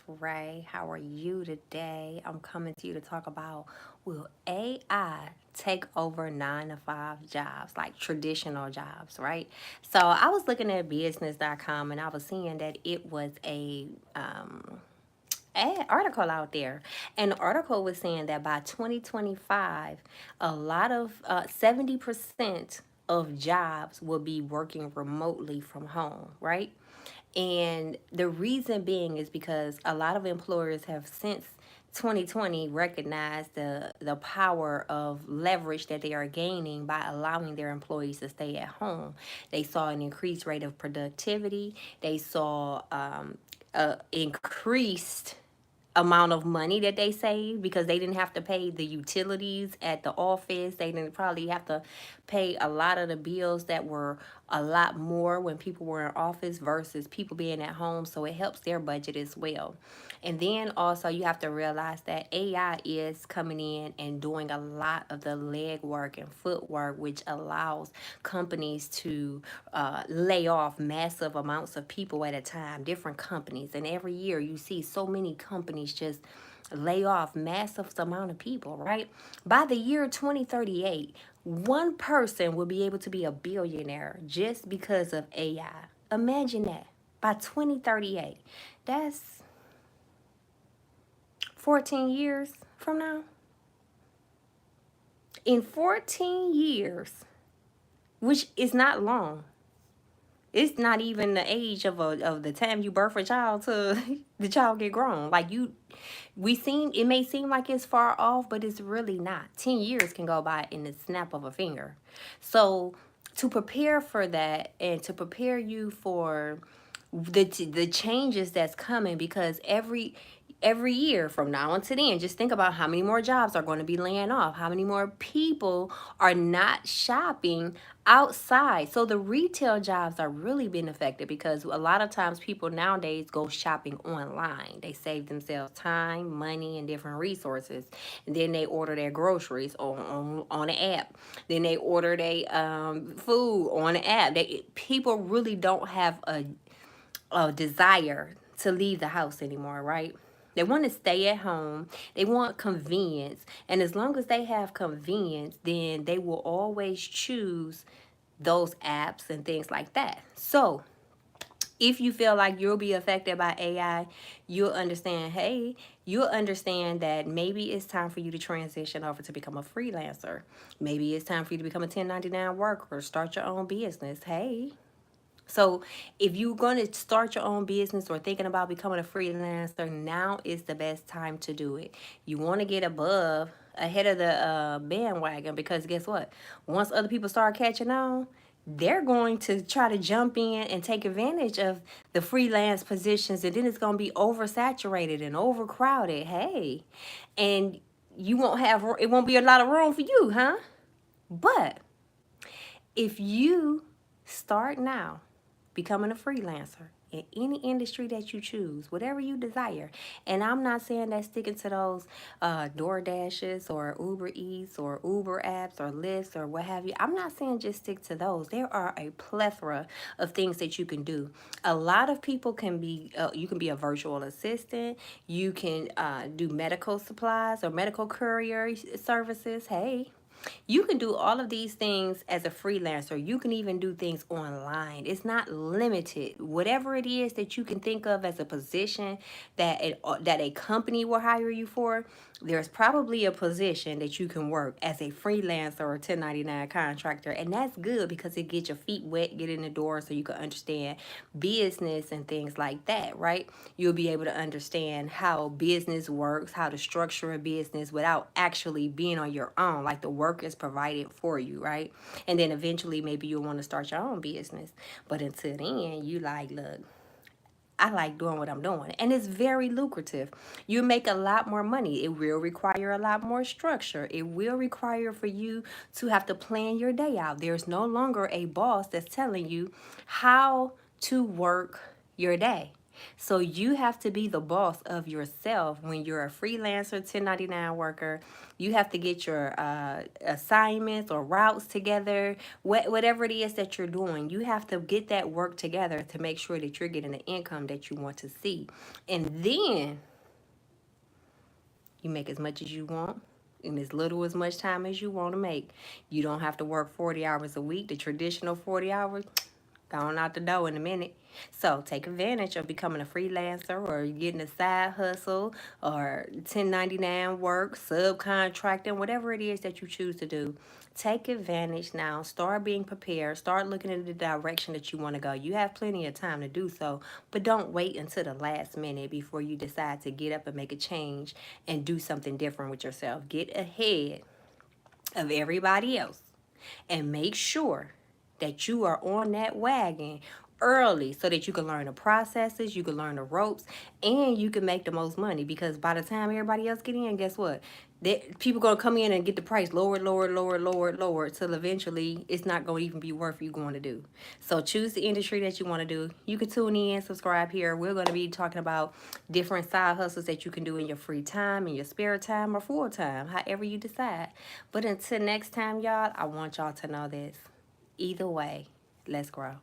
Ray. How are you today? I'm coming to you to talk about, will AI take over 9 to 5 jobs, like traditional jobs, right? So I was looking at business.com and I was seeing that it was a article out there, and the article was saying that by 2025, a lot of 70% of jobs will be working remotely from home, right? And the reason being is because a lot of employers have since 2020 recognized the power of leverage that they are gaining by allowing their employees to stay at home. They saw an increased rate of productivity. They saw increased amount of money that they saved because they didn't have to pay the utilities at the office. They didn't probably have to pay a lot of the bills that were a lot more when people were in office versus people being at home. So it helps their budget as well. And then also you have to realize that AI is coming in and doing a lot of the leg work and footwork, which allows companies to lay off massive amounts of people at a time, different companies. And every year you see so many companies just lay off massive amount of people, right? By the year 2038, one person will be able to be a billionaire just because of AI. Imagine that. By 2038. That's 14 years from now. In 14 years, which is not long, it's not even the age of the time you birth a child to the child get grown. Like it may seem like it's far off, but it's really not. 10 years can go by in the snap of a finger. So to prepare for that and to prepare you for the changes that's coming, because every year from now until then, just think about how many more jobs are going to be laying off, how many more people are not shopping outside. So the retail jobs are really being affected because a lot of times people nowadays go shopping online. They save themselves time, money, and different resources, and then they order their groceries on an app. Then they order their food on an app. People really don't have a desire to leave the house anymore, right? They want to stay at home. They want convenience. And as long as they have convenience, then they will always choose those apps and things like that. So if you feel like you'll be affected by AI, you'll understand that maybe it's time for you to transition over to become a freelancer. Maybe it's time for you to become a 1099 worker, start your own business. Hey, so if you're going to start your own business or thinking about becoming a freelancer, now is the best time to do it. You want to get ahead of the bandwagon, because guess what? Once other people start catching on, they're going to try to jump in and take advantage of the freelance positions, and then it's going to be oversaturated and overcrowded. Hey, and it won't be a lot of room for you, huh? But if you start now becoming a freelancer in any industry that you choose, whatever you desire. And I'm not saying that sticking to those DoorDashes or Uber Eats or Uber apps or Lyft or what have you. I'm not saying just stick to those. There are a plethora of things that you can do. A lot of people you can be a virtual assistant. You can do medical supplies or medical courier services. Hey, you can do all of these things as a freelancer. You can even do things online. It's not limited. Whatever it is that you can think of as a position that a company will hire you for, there's probably a position that you can work as a freelancer or 1099 contractor. And that's good because it gets your feet wet, get in the door so you can understand business and things like that, right? You'll be able to understand how business works, how to structure a business without actually being on your own. Like the work is provided for you, right? And then eventually maybe you'll want to start your own business. But until then, you like, look, I like doing what I'm doing. And it's very lucrative. You make a lot more money. It will require a lot more structure. It will require for you to have to plan your day out. There's no longer a boss that's telling you how to work your day. So you have to be the boss of yourself when you're a freelancer, 1099 worker. You have to get your assignments or routes together, whatever it is that you're doing. You have to get that work together to make sure that you're getting the income that you want to see. And then you make as much as you want in as little as much time as you want to make. You don't have to work 40 hours a week, the traditional 40 hours. Gone out the door in a minute. So take advantage of becoming a freelancer or getting a side hustle or 1099 work, subcontracting, whatever it is that you choose to do. Take advantage now. Start being prepared. Start looking in the direction that you want to go. You have plenty of time to do so, but don't wait until the last minute before you decide to get up and make a change and do something different with yourself. Get ahead of everybody else and make sure that you are on that wagon early so that you can learn the processes, you can learn the ropes, and you can make the most money. Because by the time everybody else get in, guess what? People gonna come in and get the price lower till eventually it's not gonna even be worth you going to do. So choose the industry that you want to do. You can tune in, subscribe here. We're gonna be talking about different side hustles that you can do in your free time, in your spare time, or full time, however you decide. But until next time, y'all, I want y'all to know this. Either way, let's grow.